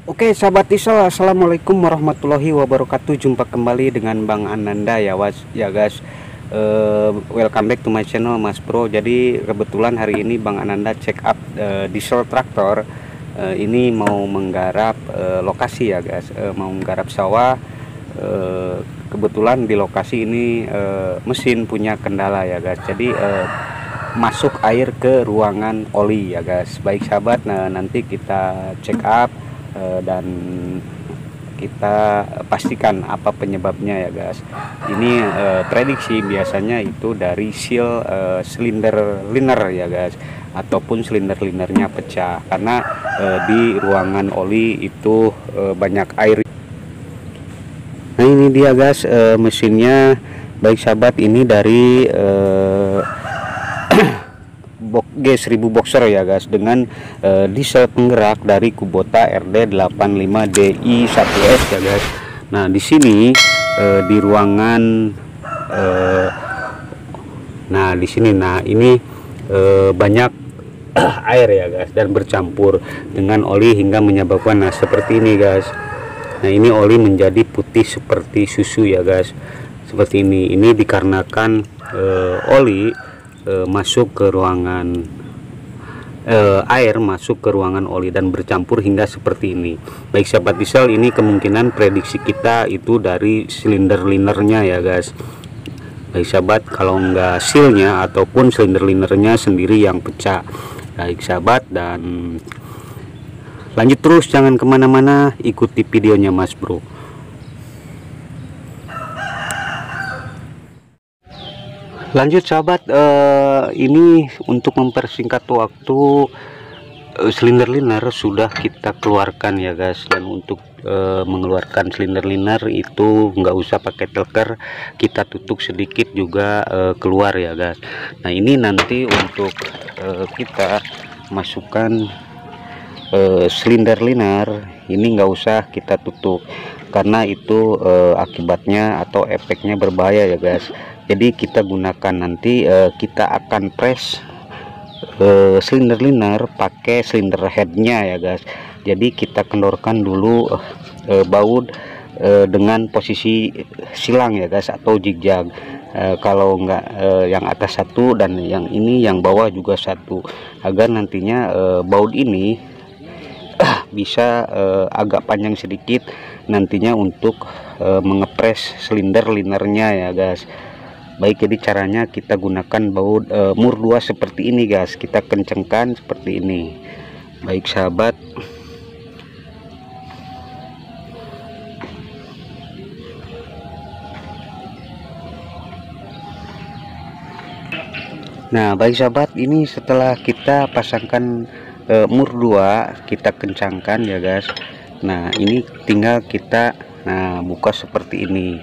Oke sahabat Isol, assalamualaikum warahmatullahi wabarakatuh. Jumpa kembali dengan Bang Ananda ya guys. Welcome back to my channel Mas Bro. Jadi kebetulan hari ini Bang Ananda check up diesel traktor. Ini mau menggarap lokasi ya guys, mau menggarap sawah. Kebetulan di lokasi ini mesin punya kendala ya guys. Jadi masuk air ke ruangan oli ya guys. Baik sahabat, nah nanti kita check up dan kita pastikan apa penyebabnya ya guys. Ini prediksi biasanya itu dari seal silinder liner ya guys, ataupun silinder linernya pecah karena di ruangan oli itu banyak air. Nah ini dia guys, mesinnya. Baik sahabat, ini dari G1000 boxer ya guys, dengan diesel penggerak dari Kubota RD85DI1S ya guys. Nah di sini di ruangan ini banyak air ya guys, dan bercampur dengan oli hingga menyebabkan seperti ini guys. Nah ini oli menjadi putih seperti susu ya guys, seperti ini. Ini dikarenakan oli masuk ke ruangan air masuk ke ruangan oli dan bercampur hingga seperti ini. Baik sahabat diesel, ini kemungkinan prediksi kita itu dari silinder linernya ya guys. Baik sahabat, kalau enggak sealnya ataupun silinder linernya sendiri yang pecah. Baik sahabat, dan lanjut terus, jangan kemana-mana, ikuti videonya Mas Bro. Lanjut sahabat, ini untuk mempersingkat waktu, silinder liner sudah kita keluarkan ya guys. Dan untuk mengeluarkan silinder liner itu nggak usah pakai telker, kita tutup sedikit juga keluar ya guys. Nah ini nanti untuk kita masukkan silinder liner ini nggak usah kita tutup, karena itu akibatnya atau efeknya berbahaya ya guys. Jadi kita gunakan nanti, kita akan press silinder liner pakai silinder headnya ya guys. Jadi kita kendorkan dulu baut dengan posisi silang ya guys, atau zigzag. Kalau enggak yang atas satu dan yang ini yang bawah juga satu, agar nantinya baut ini bisa agak panjang sedikit nantinya untuk mengepres silinder linernya ya guys. Baik, jadi caranya kita gunakan baut mur 2 seperti ini guys, kita kencengkan seperti ini. Baik sahabat, nah baik sahabat, ini setelah kita pasangkan mur 2, kita kencangkan ya guys. Nah ini tinggal kita buka seperti ini.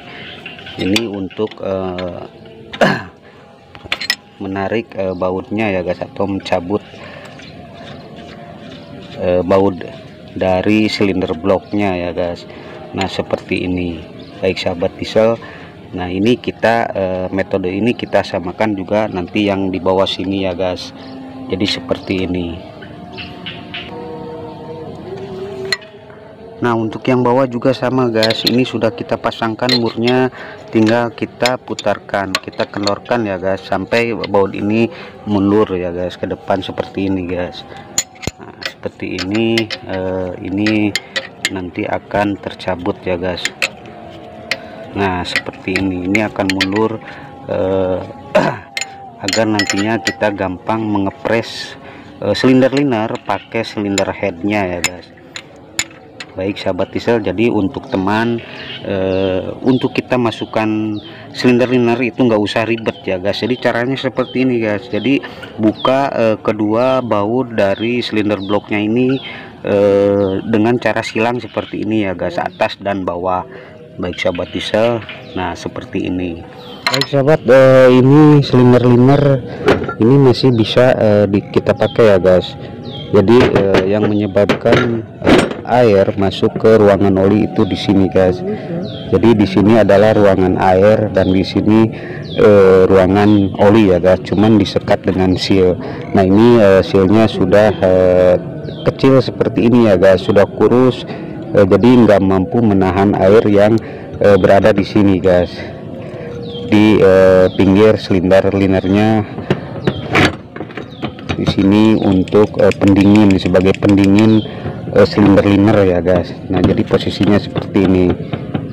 Ini untuk menarik bautnya ya guys, atau mencabut baut dari silinder bloknya ya guys. Nah seperti ini. Baik sahabat diesel, nah ini kita metode ini kita samakan juga nanti yang di bawah sini ya guys. Jadi seperti ini. Nah untuk yang bawah juga sama guys, ini sudah kita pasangkan murnya, tinggal kita putarkan, kita kendorkan ya guys, sampai baut ini mundur ya guys ke depan seperti ini guys. Nah seperti ini nanti akan tercabut ya guys. Nah seperti ini akan mundur agar nantinya kita gampang mengepres silinder liner pakai silinder headnya ya guys. Baik sahabat diesel, jadi untuk teman untuk kita masukkan silinder liner itu nggak usah ribet ya guys. Jadi caranya seperti ini guys. Jadi buka kedua baut dari silinder bloknya ini dengan cara silang seperti ini ya guys, atas dan bawah. Baik sahabat diesel, nah seperti ini. Baik sahabat, ini silinder liner ini masih bisa kita pakai ya guys. Jadi yang menyebabkan air masuk ke ruangan oli itu di sini guys. Jadi di sini adalah ruangan air dan di sini ruangan oli ya guys, cuman disekat dengan seal. Nah ini sealnya sudah kecil seperti ini ya guys, sudah kurus. jadi nggak mampu menahan air yang berada di sini guys, di pinggir silinder linernya di sini untuk pendingin, sebagai pendingin silinder liner ya guys. Nah jadi posisinya seperti ini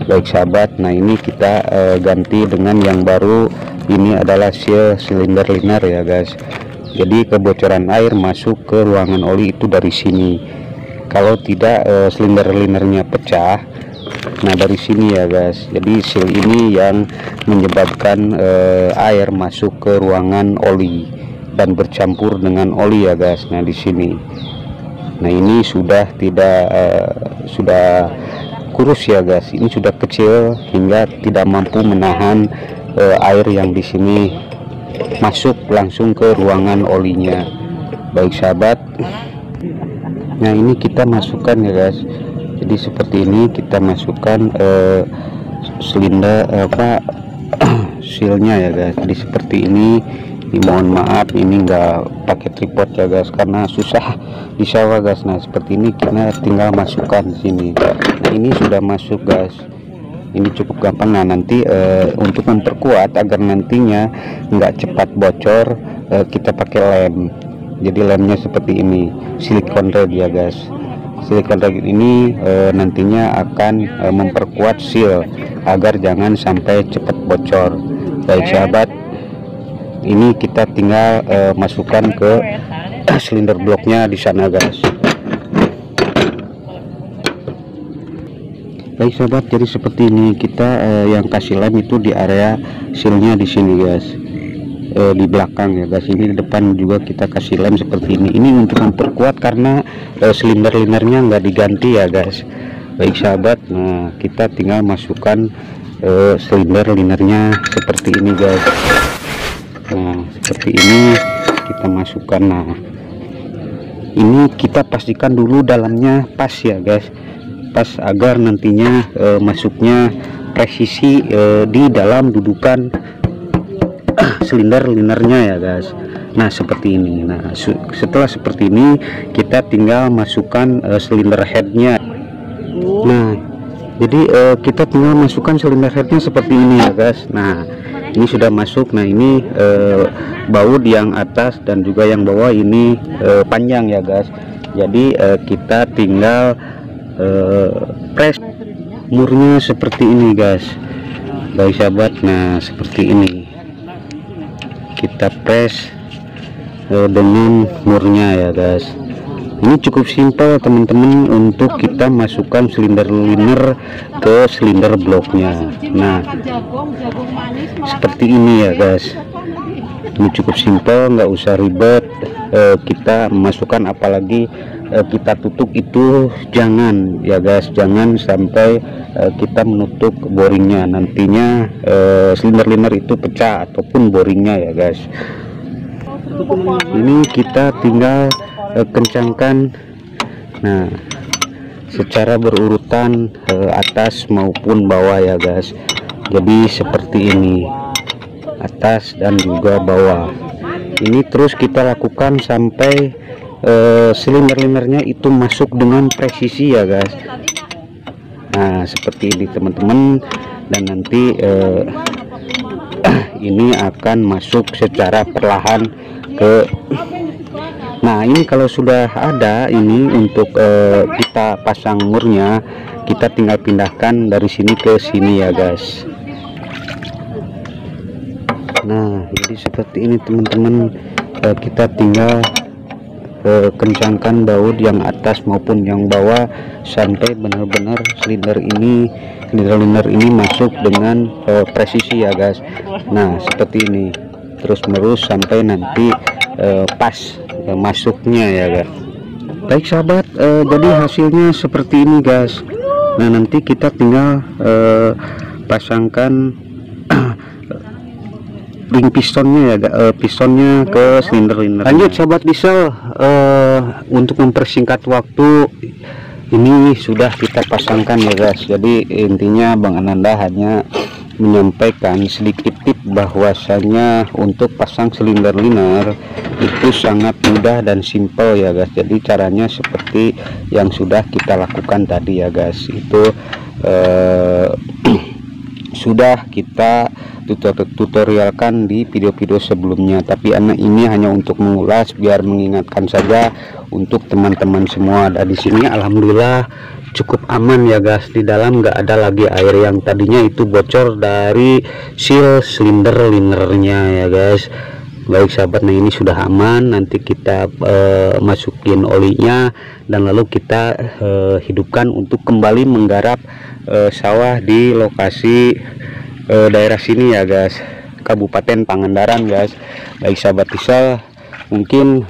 baik sahabat. Nah ini kita ganti dengan yang baru, ini adalah seal silinder liner ya guys. Jadi kebocoran air masuk ke ruangan oli itu dari sini. Kalau tidak silinder linernya pecah, nah dari sini ya guys. Jadi seal ini yang menyebabkan air masuk ke ruangan oli dan bercampur dengan oli ya guys. Nah di sini, nah ini sudah tidak sudah kurus ya guys. Ini sudah kecil hingga tidak mampu menahan air yang di sini masuk langsung ke ruangan olinya. Baik sahabat. Nah ini kita masukkan ya guys. Jadi seperti ini kita masukkan silinder sealnya ya guys. Jadi seperti ini. Mohon maaf ini enggak pakai tripod ya guys, karena susah di sawah guys. Nah seperti ini kita tinggal masukkan di sini. Nah ini sudah masuk guys. Ini cukup gampang. Nah nanti untuk memperkuat agar nantinya enggak cepat bocor, kita pakai lem. Jadi lemnya seperti ini, silikon red ya guys. Silikon red ini nantinya akan memperkuat seal agar jangan sampai cepat bocor. Baik sahabat, ini kita tinggal masukkan ke silinder bloknya di sana guys. Baik sahabat, jadi seperti ini kita yang kasih lem itu di area sealnya di sini guys. Di belakang ya guys. Ini di depan juga kita kasih lem seperti ini. Ini untuk memperkuat karena silinder linernya nggak diganti ya guys. Baik sahabat, nah kita tinggal masukkan silinder linernya seperti ini guys. Nah seperti ini kita masukkan. Nah ini kita pastikan dulu dalamnya pas ya guys, pas agar nantinya masuknya presisi di dalam dudukan silinder linernya ya guys. Nah seperti ini. Nah setelah seperti ini kita tinggal masukkan silinder headnya. Nah jadi kita tinggal masukkan silinder headnya seperti ini ya guys. Nah ini sudah masuk. Nah ini baut yang atas dan juga yang bawah ini panjang ya guys. Jadi kita tinggal press murnya seperti ini guys. Baik sahabat, nah seperti ini kita press dengan murnya ya guys. Ini cukup simpel teman-teman untuk kita masukkan silinder liner ke silinder bloknya. Nah seperti ini ya guys. Ini cukup simpel, nggak usah ribet kita masukkan, apalagi kita tutup itu jangan ya guys, jangan sampai kita menutup boringnya, nantinya silinder liner itu pecah ataupun boringnya ya guys. Ini kita tinggal kencangkan, nah secara berurutan atas maupun bawah ya guys. Jadi seperti ini, atas dan juga bawah. Ini terus kita lakukan sampai silinder linernya itu masuk dengan presisi ya guys. Nah seperti ini teman-teman, dan nanti ini akan masuk secara perlahan ke. Nah ini kalau sudah ada ini untuk kita pasang murnya, kita tinggal pindahkan dari sini ke sini ya guys. Nah jadi seperti ini teman-teman, kita tinggal kencangkan baut yang atas maupun yang bawah sampai benar-benar silinder liner ini masuk dengan presisi ya guys. Nah seperti ini terus menerus sampai nanti pas masuknya ya guys. Baik sahabat, jadi hasilnya seperti ini guys. Nah nanti kita tinggal pasangkan ring pistonnya ya, pistonnya ke silinder liner. Lanjut sahabat diesel, untuk mempersingkat waktu ini sudah kita pasangkan ya guys. Jadi intinya Bang Ananda hanya menyampaikan sedikit tip bahwasanya untuk pasang silinder liner itu sangat mudah dan simple ya guys. Jadi caranya seperti yang sudah kita lakukan tadi ya guys, itu sudah kita tutorialkan di video-video sebelumnya, tapi ini hanya untuk mengulas biar mengingatkan saja untuk teman-teman semua. Dan di sini alhamdulillah cukup aman ya guys, di dalam nggak ada lagi air yang tadinya itu bocor dari seal silinder linernya ya guys. Baik sahabat, nah ini sudah aman. Nanti kita masukin olinya dan lalu kita hidupkan untuk kembali menggarap sawah di lokasi daerah sini ya guys, Kabupaten Pangandaran guys. Baik sahabat Diesel, mungkin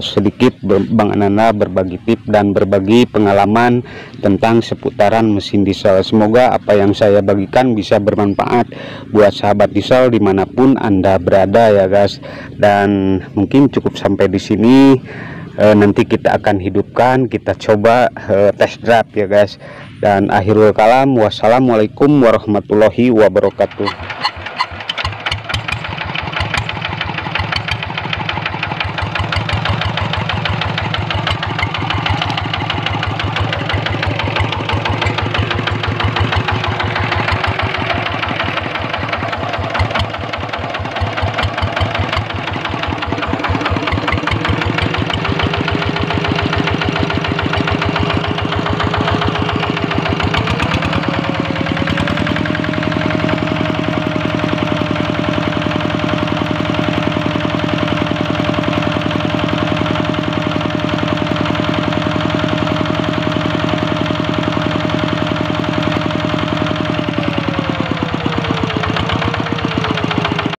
sedikit Bang Ananda berbagi tips dan berbagi pengalaman tentang seputaran mesin diesel. Semoga apa yang saya bagikan bisa bermanfaat buat sahabat diesel dimanapun Anda berada ya guys. Dan mungkin cukup sampai di sini. Nanti kita akan hidupkan, kita coba test drive ya guys. Dan akhirul kalam, wassalamualaikum warahmatullahi wabarakatuh.